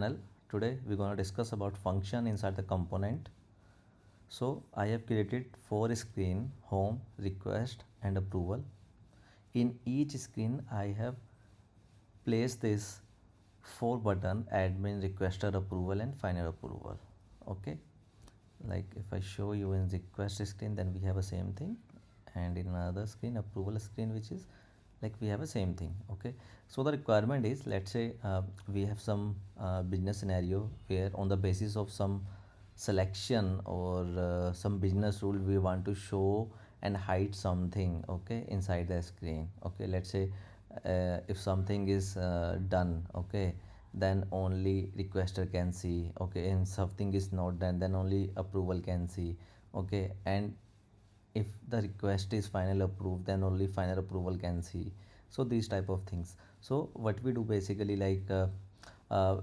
channel. Today we're going to discuss about function inside the component. So I have created 4 screen: home, request and approval. In each screen I have placed this 4 button: admin, requester, approval and final approval. Okay, like if I show you in request screen, then we have a same thing, and in another screen, approval screen, which is like we have a same thing. Okay, so the requirement is, let's say we have some business scenario where on the basis of some selection or some business rule, we want to show and hide something, okay, inside the screen. Okay, let's say if something is done, okay, then only requester can see. Okay, and something is not done, then only approval can see. Okay, and if the request is final approved, then only final approval can see. So these type of things. So what we do basically, like uh,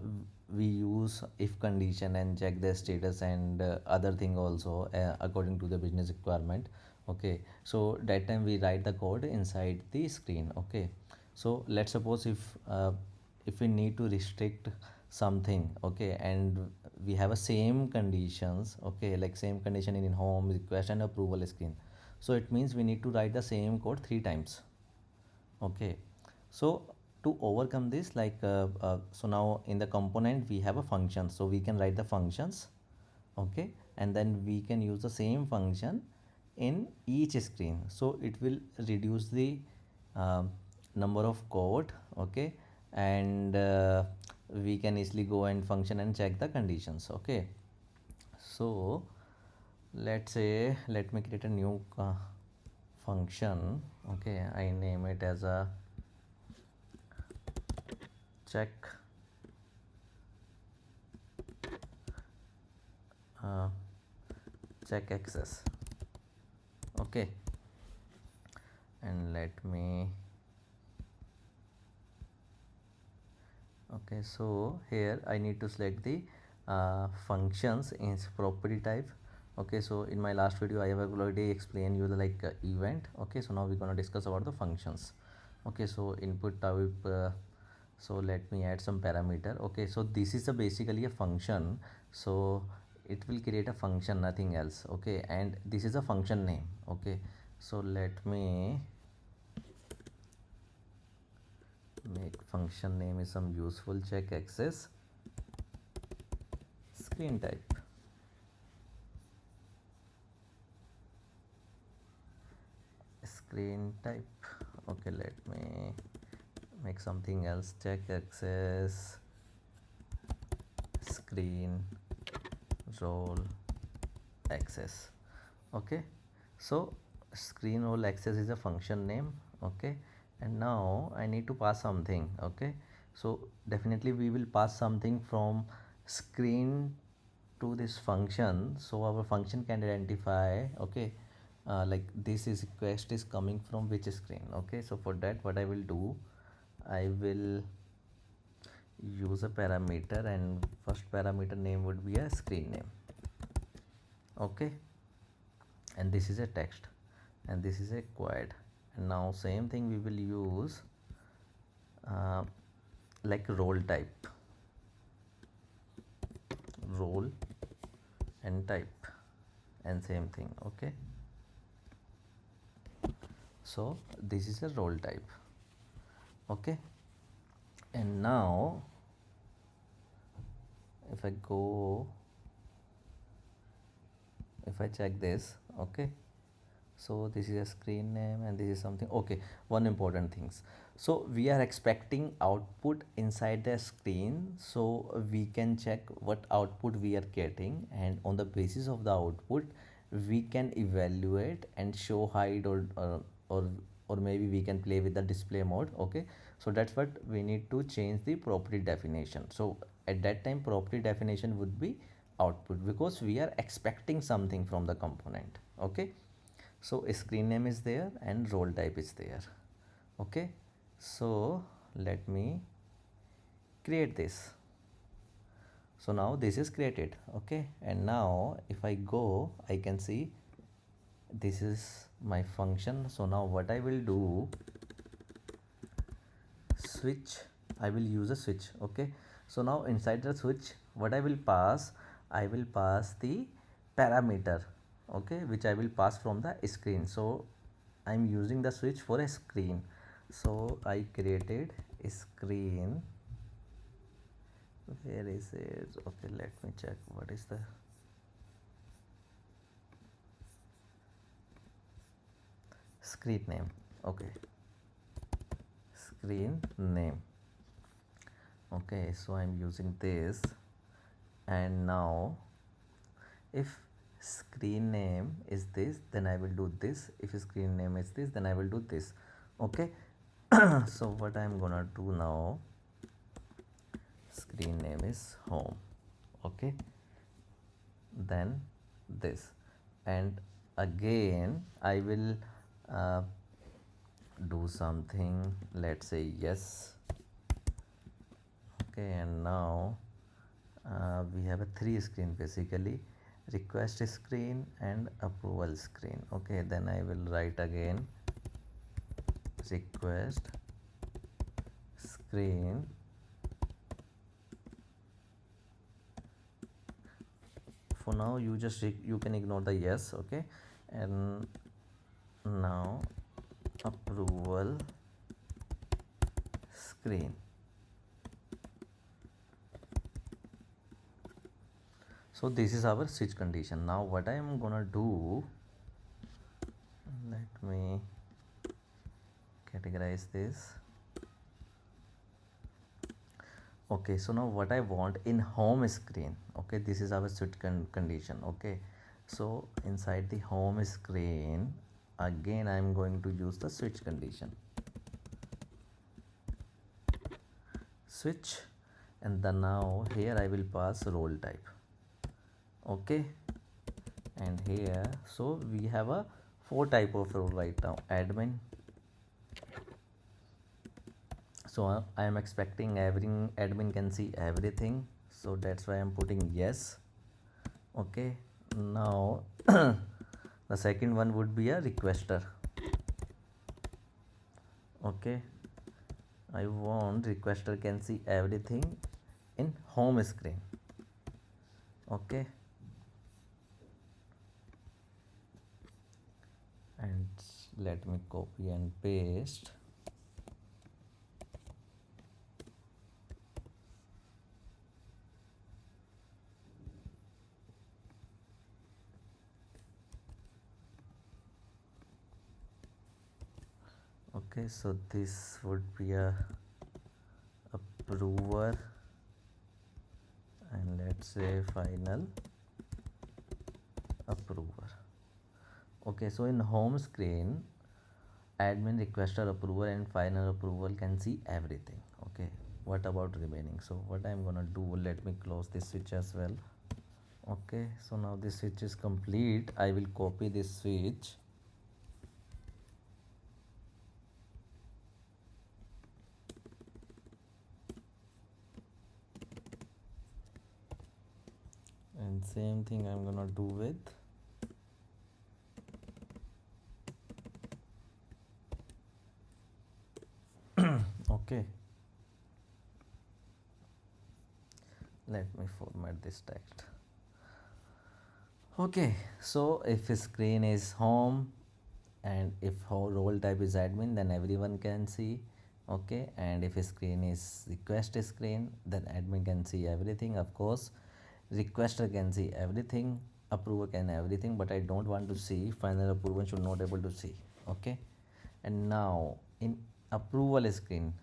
we use if condition and check the status and other thing also according to the business requirement. Okay, so that time we write the code inside the screen. Okay, so let's suppose if we need to restrict something, okay, and we have a same conditions, okay, like same condition in home, request and approval screen. So it means we need to write the same code 3 times. Okay, so to overcome this, like so now in the component we have a function, so we can write the functions. Okay, and then we can use the same function in each screen, so it will reduce the um number of code. Okay, and we can easily go and function and check the conditions. Okay, so let's say, let me create a new function. Okay, I name it as a check uh, check access. Okay, and let me, okay, so here I need to select the functions in property type. Okay, so in my last video I have already explained you the like event. Okay, so now we're going to discuss about the functions. Okay, so input type, so let me add some parameter. Okay, so this is a basically a function, so it will create a function, nothing else. Okay, and this is a function name. Okay, so let me make function name is some useful check access screen type. Screen type. Okay, let me make something else: check access screen role access. Okay, so screen role access is a function name. Okay, and now I need to pass something. Okay, so definitely we will pass something from screen to this function, so our function can identify, okay, like this is request is coming from which screen. Okay, so for that, what I will do, I will use a parameter, and first parameter name would be a screen name. Okay, and this is a text, and this is a quad. And now same thing we will use uh, like role type, role and type, and same thing. Okay, so this is a role type. Okay, and now if I go, if I check this, okay, so this is a screen name and this is something. Okay, one important things, so we are expecting output inside the screen, so we can check what output we are getting, and on the basis of the output we can evaluate and show hide, or or maybe we can play with the display mode. Okay, so that's what we need to change the property definition. So at that time property definition would be output, because we are expecting something from the component. Okay, so screen name is there and role type is there. Okay, so let me create this. So now this is created. Okay, and now if I go, I can see this is my function. So now what I will do, switch, I will use a switch. Okay, So now inside the switch, what I will pass, I will pass the parameter, okay, which I will pass from the screen. So I'm using the switch for a screen, so I created a screen. Where is it? Okay, let me check what is the screen name. Okay, screen name. Okay, so I'm using this. And now if screen name is this, then I will do this. If screen name is this, then I will do this. Okay. So what I'm gonna do now, screen name is home. Okay, then this, and again I will uh, do something, let's say yes. Okay, and now we have a three screen basically, request screen and approval screen. Okay, then I will write again request screen, for now you just you can ignore the yes. Okay, and now approval screen. So this is our switch condition. Now what I am gonna do, let me categorize this. Okay, so now what I want in home screen, okay, this is our switch condition. Okay, so inside the home screen, again I am going to use the switch condition, switch, and then now here I will pass role type. Okay, and here, so we have a 4 type of role right now. Admin, so I am expecting every admin can see everything, so that's why I'm putting yes. Okay, now the second one would be a requester. Okay, I want requester can see everything in home screen. Okay, and let me copy and paste. Okay, so this would be a approver, and let's say final approver. Okay, so in home screen, admin, requester, approver and final approval can see everything. Okay, what about remaining? So what I'm gonna do, let me close this switch as well. Okay, so now this switch is complete. I will copy this switch, and same thing I'm gonna do with okay, let me format this text. Okay, so if screen is home and if role type is admin, then everyone can see. Okay, and if screen is request screen, then admin can see everything. Of course, requester can see everything, approver can everything, but I don't want to see. Final approval should not able to see. Okay, and now in approval screen,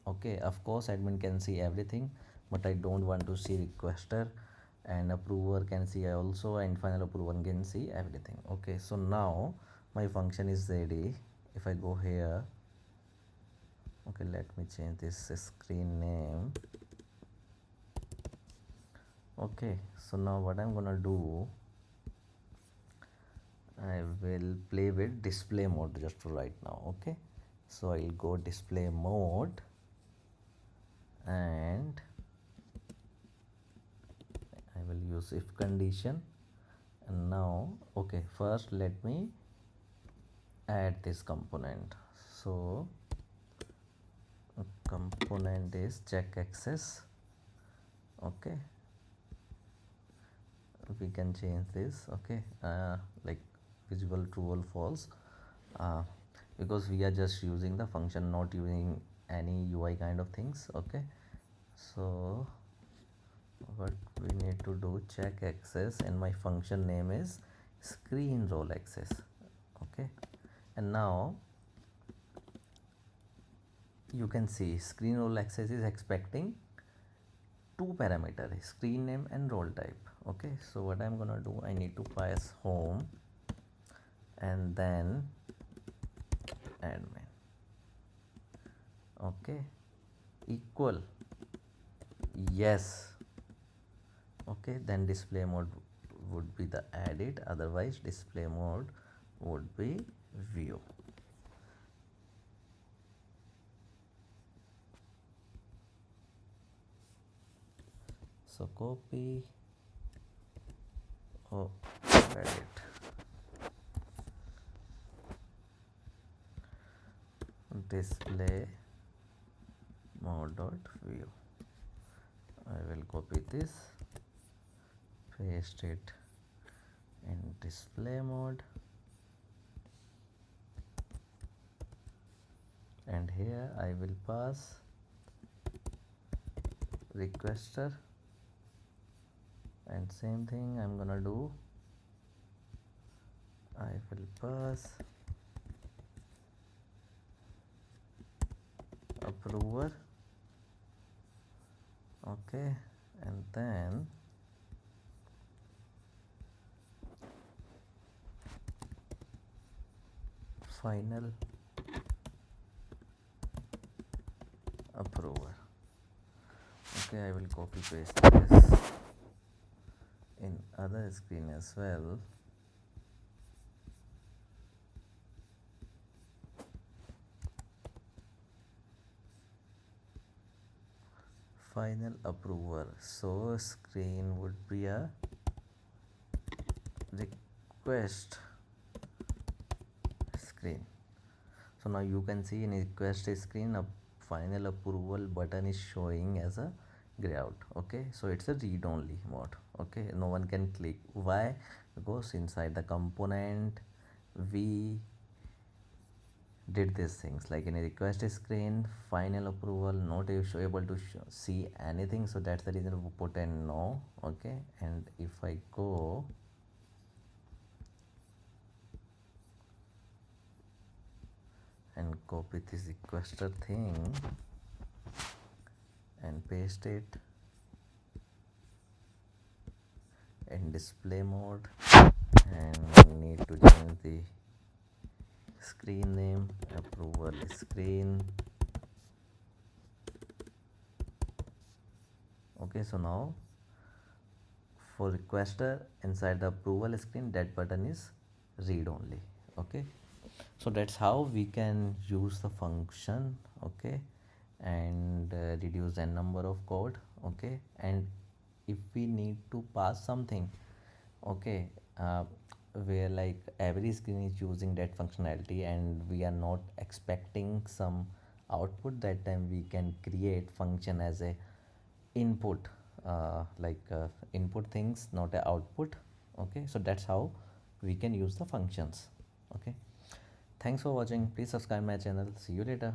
okay, of course admin can see everything, but I don't want to see requester, and approver can see also, and final approval can see everything. Okay, so now my function is ready. If I go here, okay, let me change this screen name. Okay, so now what I'm gonna do, I will play with display mode just for right now. Okay, so I'll go display mode, and I will use if condition. And now, okay, first let me add this component. So component is check access. Okay, we can change this. Okay, like visible true or false, uh, because we are just using the function, not using any UI kind of things. Okay, so what we need to do, check access, and my function name is screen role access. Okay, and now you can see screen role access is expecting two parameter, screen name and role type. Okay, so what I'm gonna do, I need to pass home and then admin. Okay, equal yes. Okay, then display mode would be the edit, otherwise display mode would be view. So copy, oh, edit, display mode dot view. I will copy this, paste it in display mode, and here I will pass requester, and same thing I'm gonna do, I will pass approver. Okay, and then final approver. Okay, I will copy paste this in other screen as well. Final approver, so screen would be a request screen. So now you can see in request screen a final approval button is showing as a gray out. Okay, so it's a read only mode. Okay, no one can click. Why? Because inside the component we did these things, like in a request screen, final approval, not able to see anything, so that's the reason we put a no. Okay, and if I go and copy this requester thing and paste it in display mode, and need to change the screen name, approval screen. Okay, so now for requester inside the approval screen, that button is read only. Okay, so that's how we can use the function. Okay, and reduce the number of code. Okay, and if we need to pass something, okay, where like every screen is using that functionality and we are not expecting some output, that time we can create function as a input, input things, not a output. Okay, so that's how we can use the functions. Okay, thanks for watching, please subscribe my channel, see you later.